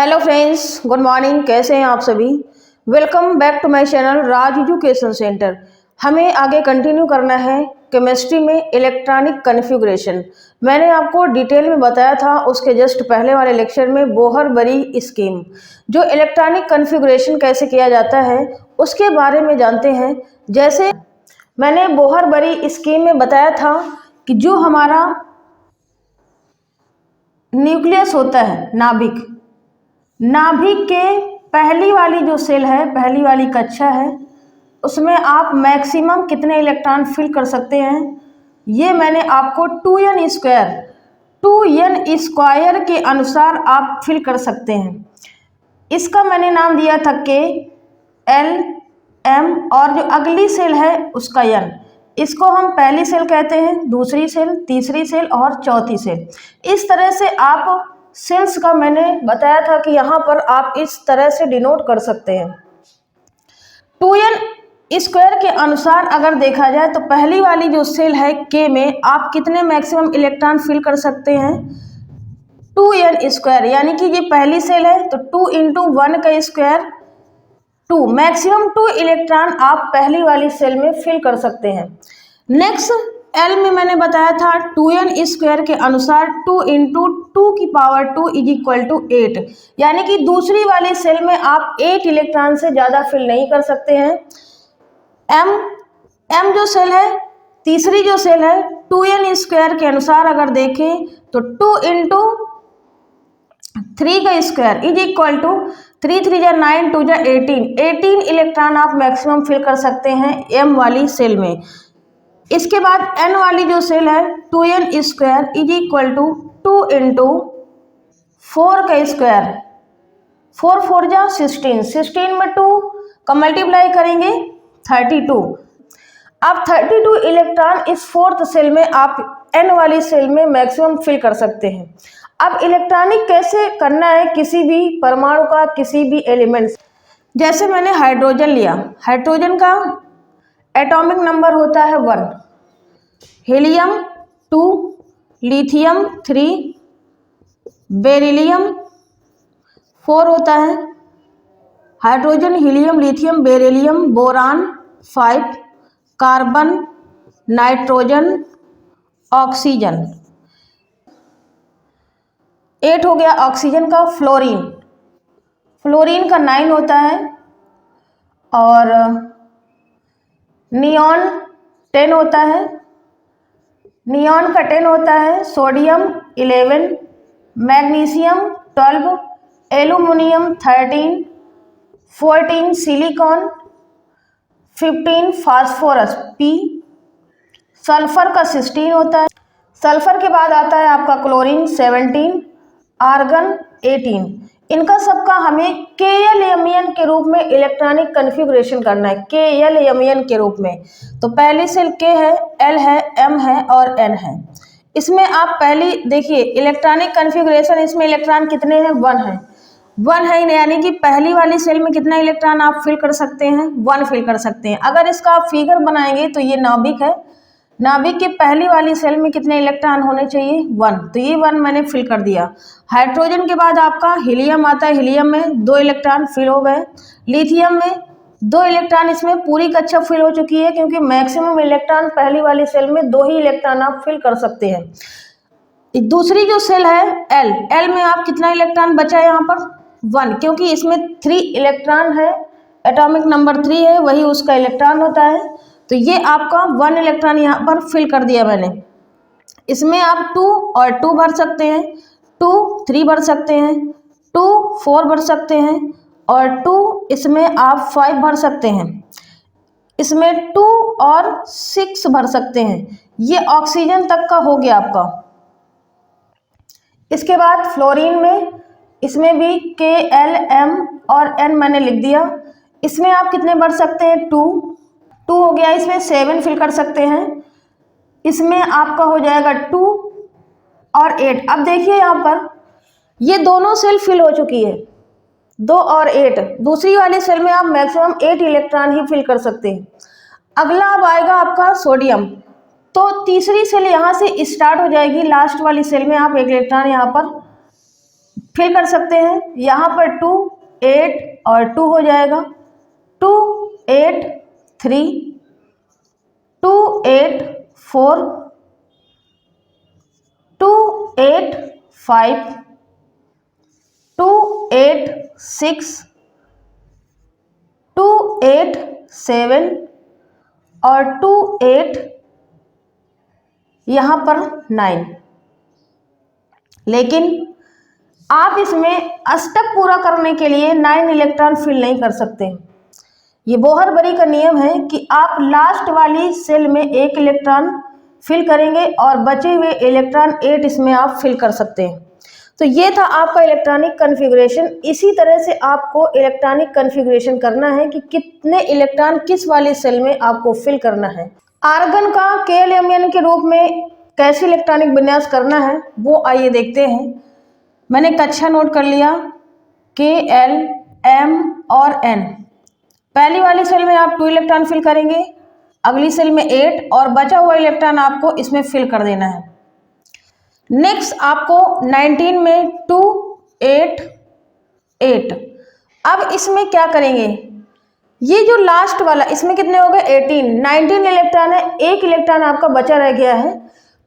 Hello friends, good morning. कैसे हैं आप सभी? Welcome back to my channel Raj education centre. हमें आगे कंटिन्यू करना है केमिस्ट्री में इलेक्ट्रॉनिक कॉन्फ़िगरेशन। मैंने आपको डिटेल में बताया था उसके जस्ट पहले वाले लेक्चर में बोहर बरी स्कीम, जो इलेक्ट्रॉनिक कॉन्फ़िगरेशन कैसे किया जाता है उसके बारे में जानते हैं। जैसे मैंने बोहर बरी स्कीम में बताया था कि जो हमारा न्यूक्लियस होता है, नाभिक के पहली वाली जो सेल है, पहली वाली कक्षा है, उसमें आप मैक्सिमम कितने इलेक्ट्रॉन फिल कर सकते हैं, ये मैंने आपको 2n स्क्वायर के अनुसार आप फिल कर सकते हैं। इसका मैंने नाम दिया था K, L, M और जो अगली सेल है उसका n। इसको हम पहली सेल कहते हैं, दूसरी सेल, तीसरी सेल और चौथी सेल। इस तरह से आप सेल्स का मैंने बताया था कि यहाँ पर आप इस तरह से डिनोट कर सकते हैं। 2n स्क्वायर के अनुसार अगर देखा जाए तो पहली वाली जो सेल है K में आप कितने मैक्सिमम इलेक्ट्रॉन फिल कर सकते हैं, 2n स्क्वायर, यानी कि ये पहली सेल है तो 2 इंटू 1 का स्क्वायर 2, मैक्सिमम 2 इलेक्ट्रॉन आप पहली वाली सेल में फिल कर सकते हैं। नेक्स्ट L में मैंने बताया था 2n स्क्वायर के अनुसार 2 इंटू 2 की पावर 2 इज इक्वल टू 8, यानी कि दूसरी वाली सेल में आप 8 इलेक्ट्रॉन से ज़्यादा फिल नहीं कर सकते हैं। M जो सेल है, तीसरी जो सेल है, 2n स्क्वायर के अनुसार अगर देखें तो 2 इंटू 3 का स्क्वायर इज इक्वल टू 3 3 जा 9 2 जा 18 इलेक्ट्रॉन आप मैक्सिमम फिल कर सकते हैं M वाली सेल में। इसके बाद N वाली जो सेल है, 2n square is equal to 2 into 4 का स्क्वायर, 4 4 जा 16 में 2 का मल्टीप्लाई करेंगे 32। अब 32 इलेक्ट्रॉन इस फोर्थ सेल में आप N वाली सेल में मैक्सिमम फिल कर सकते हैं। अब इलेक्ट्रॉनिक कैसे करना है किसी भी परमाणु का, किसी भी एलिमेंट्स। जैसे मैंने हाइड्रोजन लिया, हाइड्रोजन का एटॉमिक नंबर होता है 1, हीलियम 2, लिथियम 3, बेरिलियम 4 होता है, hydrogen, helium, lithium, beryllium, boron 5, carbon, nitrogen, oxygen 8 हो गया। ऑक्सीजन का फ्लोरीन का 9 होता है और नियॉन 10 होता है, नियॉन का 10 होता है, sodium 11, magnesium 12, aluminium 13, 14 silicon, 15 phosphorus P, sulphur का 16 होता है। सल्फर के बाद आता है आपका क्लोरीन 17, आर्गन 18। इनका सबका हमें KLMN के रूप में इलेक्ट्रॉनिक कॉन्फ़िगरेशन करना है, KLMN के रूप में। तो पहली सेल K है, L है, M है और N है। इसमें आप पहली देखिए इलेक्ट्रॉनिक कॉन्फ़िगरेशन, इसमें इलेक्ट्रॉन कितने हैं, 1 है, यानी कि पहली वाली सेल में कितना इलेक्ट्रॉन आप फिल कर सकते हैं, 1 फिल कर सकते हैं। अगर इसका आप फिगर बनाएंगे तो ये नाभिक है, नाभिक के पहली वाली सेल में कितने इलेक्ट्रॉन होने चाहिए, 1, तो ये 1 मैंने फिल कर दिया। हाइड्रोजन के बाद आपका हीलियम आता है, हीलियम में 2 इलेक्ट्रॉन फिल हो गए। लिथियम में 2 इलेक्ट्रॉन, इसमें पूरी कक्षा फिल हो चुकी है क्योंकि मैक्सिमम इलेक्ट्रॉन पहली वाली सेल में 2 ही इलेक्ट्रॉन आप फिल कर सकते हैं। दूसरी जो सेल है L में आप कितना इलेक्ट्रॉन बचा है यहाँ पर, 1, क्योंकि इसमें 3 इलेक्ट्रॉन है, एटॉमिक नंबर 3 है, वही उसका इलेक्ट्रॉन होता है। तो ये आपका 1 इलेक्ट्रॉन यहाँ पर फिल कर दिया मैंने। इसमें आप 2 और 2 भर सकते हैं, 2 3 भर सकते हैं, 2 4 भर सकते हैं और 2 इसमें आप 5 भर सकते हैं, इसमें 2 और 6 भर सकते हैं। ये ऑक्सीजन तक का हो गया आपका। इसके बाद फ्लोरीन में, इसमें भी K, L, M और N मैंने लिख दिया। इसमें आप कितने भर सकते हैं, 2 हो गया, इसमें 7 फिल कर सकते हैं, इसमें आपका हो जाएगा 2 और 8। अब देखिए यहाँ पर ये दोनों सेल फिल हो चुकी है, 2 और 8। दूसरी वाली सेल में आप मैक्सिमम 8 इलेक्ट्रॉन ही फिल कर सकते हैं। अगला अब आएगा आपका सोडियम, तो तीसरी सेल यहाँ से स्टार्ट हो जाएगी, लास्ट वाली सेल में आप 1 इलेक्ट्रॉन यहाँ पर फिल कर सकते हैं। यहाँ पर 2 8 और 2 हो जाएगा, 2 8 3, 2 8 4, 2 8 5, 2 8 6, 2 8 7 और 2 8 यहाँ पर 9। लेकिन आप इसमें अष्टक पूरा करने के लिए 9 इलेक्ट्रॉन फिल नहीं कर सकते। ये बोहर-बरी का नियम है कि आप लास्ट वाली सेल में 1 इलेक्ट्रॉन फिल करेंगे और बचे हुए इलेक्ट्रॉन 8 इसमें आप फिल कर सकते हैं। तो ये था आपका इलेक्ट्रॉनिक कॉन्फ़िगरेशन। इसी तरह से आपको इलेक्ट्रॉनिक कॉन्फ़िगरेशन करना है कि कितने इलेक्ट्रॉन किस वाली सेल में आपको फिल करना है। आर्गन का KLMN के रूप में कैसे इलेक्ट्रॉनिक विन्यास करना है वो आइए देखते हैं। मैंने कक्षा नोट कर लिया KL, M और N। पहली वाली सेल में आप 2 इलेक्ट्रॉन फिल करेंगे, अगली सेल में 8 और बचा हुआ इलेक्ट्रॉन आपको इसमें फिल कर देना है। नेक्स्ट आपको 19 में 2 8 8। अब इसमें क्या करेंगे, ये जो लास्ट वाला इसमें कितने हो गए 18, 19 इलेक्ट्रॉन है, 1 इलेक्ट्रॉन आपका बचा रह गया है।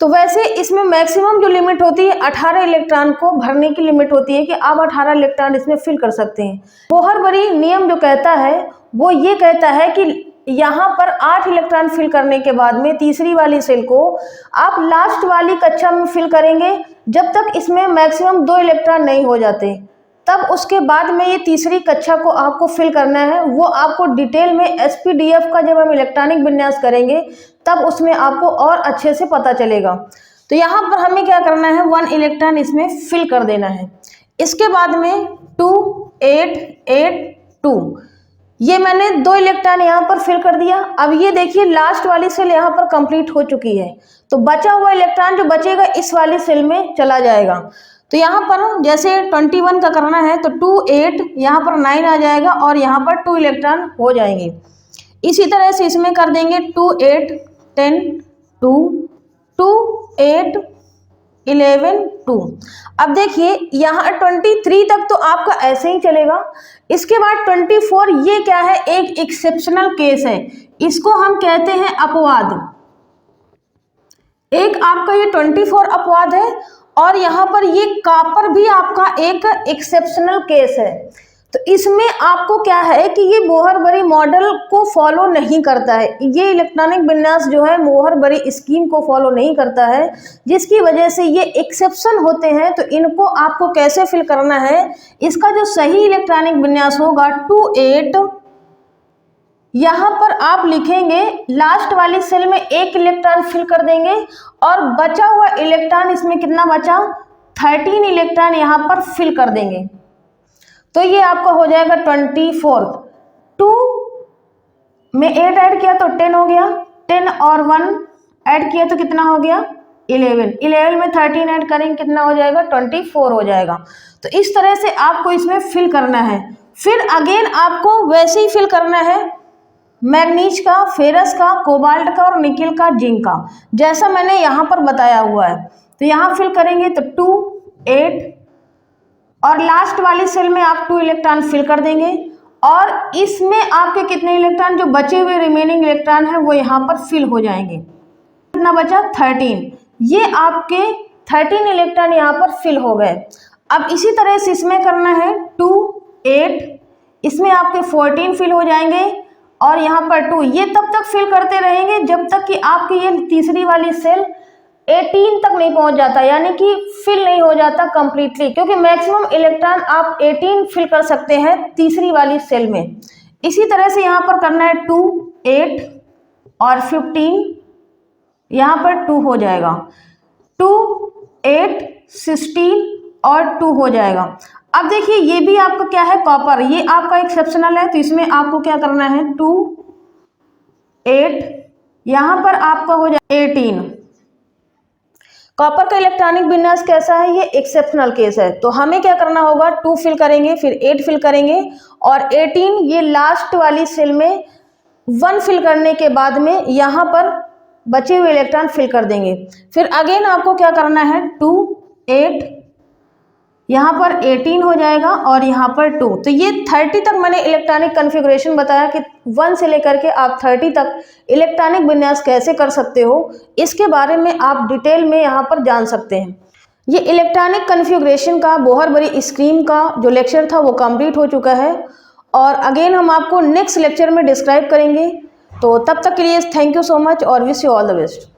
तो वैसे इसमें मैक्सिमम जो लिमिट होती है 18 इलेक्ट्रॉन को भरने की लिमिट होती है कि आप 18 इलेक्ट्रॉन इसमें फिल कर सकते हैं। बोहर-बरी नियम जो कहता है वो ये कहता है कि यहाँ पर 8 इलेक्ट्रॉन फिल करने के बाद में तीसरी वाली सेल को आप लास्ट वाली कक्षा में फिल करेंगे जब तक इसमें मैक्सिमम 2 इलेक्ट्रॉन नहीं हो जाते। तब उसके बाद में ये तीसरी कक्षा को आपको फिल करना है। वो आपको डिटेल में SPDF का जब हम इलेक्ट्रॉनिक विन्यास करेंगे तब उसमें आपको और अच्छे से पता चलेगा। तो यहाँ पर हमें क्या करना है, 1 इलेक्ट्रॉन इसमें फिल कर देना है। इसके बाद में 2 8 8 2, ये मैंने 2 इलेक्ट्रॉन यहाँ पर फिल कर दिया। अब ये देखिए लास्ट वाली सेल यहाँ पर कंप्लीट हो चुकी है, तो बचा हुआ इलेक्ट्रॉन जो बचेगा इस वाली सेल में चला जाएगा। तो यहाँ पर जैसे 21 का करना है तो 2 8 यहाँ पर 9 आ जाएगा और यहाँ पर 2 इलेक्ट्रॉन हो जाएंगे। इसी तरह से इसमें कर देंगे 2 8 10 2 2 8 11 2। अब देखिए यहाँ 23 तक तो आपका ऐसे ही चलेगा। इसके बाद 24 ये क्या है, एक एक्सेप्शनल केस है, इसको हम कहते हैं अपवाद। एक आपका ये 24 अपवाद है और यहाँ पर ये कॉपर भी आपका एक एक्सेप्शनल केस है। तो इसमें आपको क्या है कि ये बोहर-बरी मॉडल को फॉलो नहीं करता है, ये इलेक्ट्रॉनिक विन्यास जो है बोहर-बरी स्कीम को फॉलो नहीं करता है, जिसकी वजह से ये एक्सेप्शन होते हैं। तो इनको आपको कैसे फिल करना है, इसका जो सही इलेक्ट्रॉनिक विन्यास होगा 2 8, यहाँ पर आप लिखेंगे लास्ट वाली सेल में 1 इलेक्ट्रॉन फिल कर देंगे और बचा हुआ इलेक्ट्रॉन इसमें कितना बचा 13 इलेक्ट्रॉन यहाँ पर फिल कर देंगे। तो ये आपका हो जाएगा 24। 2 में 8 ऐड किया तो 10 हो गया, 10 और 1 ऐड किया तो कितना हो गया 11, 11 में 13 ऐड करेंगे कितना हो जाएगा 24 हो जाएगा। तो इस तरह से आपको इसमें फिल करना है। फिर अगेन आपको वैसे ही फिल करना है मैग्नीज का, फेरस का, कोबाल्ट का और निकिल का, जिंक का, जैसा मैंने यहाँ पर बताया हुआ है। तो यहाँ फिल करेंगे तो 2 8 और लास्ट वाली सेल में आप 2 इलेक्ट्रॉन फिल कर देंगे और इसमें आपके कितने इलेक्ट्रॉन जो बचे हुए रिमेनिंग इलेक्ट्रॉन है वो यहाँ पर फिल हो जाएंगे। कितना बचा 13, ये आपके 13 इलेक्ट्रॉन यहाँ पर फिल हो गए। अब इसी तरह से इसमें करना है 2 8, इसमें आपके 14 फिल हो जाएंगे और यहाँ पर 2, ये तब तक फिल करते रहेंगे जब तक कि आपकी ये तीसरी वाली सेल 18 तक नहीं पहुंच जाता, यानी कि फिल नहीं हो जाता कंप्लीटली, क्योंकि मैक्सिमम इलेक्ट्रॉन आप 18 फिल कर सकते हैं तीसरी वाली सेल में। इसी तरह से यहाँ पर करना है 2 8 और 15, यहाँ पर 2 हो जाएगा, 2 8 16 और 2 हो जाएगा। अब देखिए ये भी आपका क्या है कॉपर, ये आपका एक्सेप्शनल है, तो इसमें आपको क्या करना है 2 8, यहाँ पर आपका हो जाए 18। कॉपर का इलेक्ट्रॉनिक विन्यास कैसा है, ये एक्सेप्शनल केस है। तो हमें क्या करना होगा 2 फिल करेंगे, फिर 8 फिल करेंगे और 18 ये लास्ट वाली सेल में 1 फिल करने के बाद में यहाँ पर बचे हुए इलेक्ट्रॉन फिल कर देंगे। फिर अगेन आपको क्या करना है 2 8 यहाँ पर 18 हो जाएगा और यहाँ पर 2। तो ये 30 तक मैंने इलेक्ट्रॉनिक कॉन्फ़िगरेशन बताया कि 1 से लेकर के आप 30 तक इलेक्ट्रॉनिक विन्यास कैसे कर सकते हो, इसके बारे में आप डिटेल में यहाँ पर जान सकते हैं। ये इलेक्ट्रॉनिक कॉन्फ़िगरेशन का बोहर बड़ी स्कीम का जो लेक्चर था वो कंप्लीट हो चुका है और अगेन हम आपको नेक्स्ट लेक्चर में डिस्क्राइब करेंगे। तो तब तक के लिए थैंक यू सो मच और wish you all the best.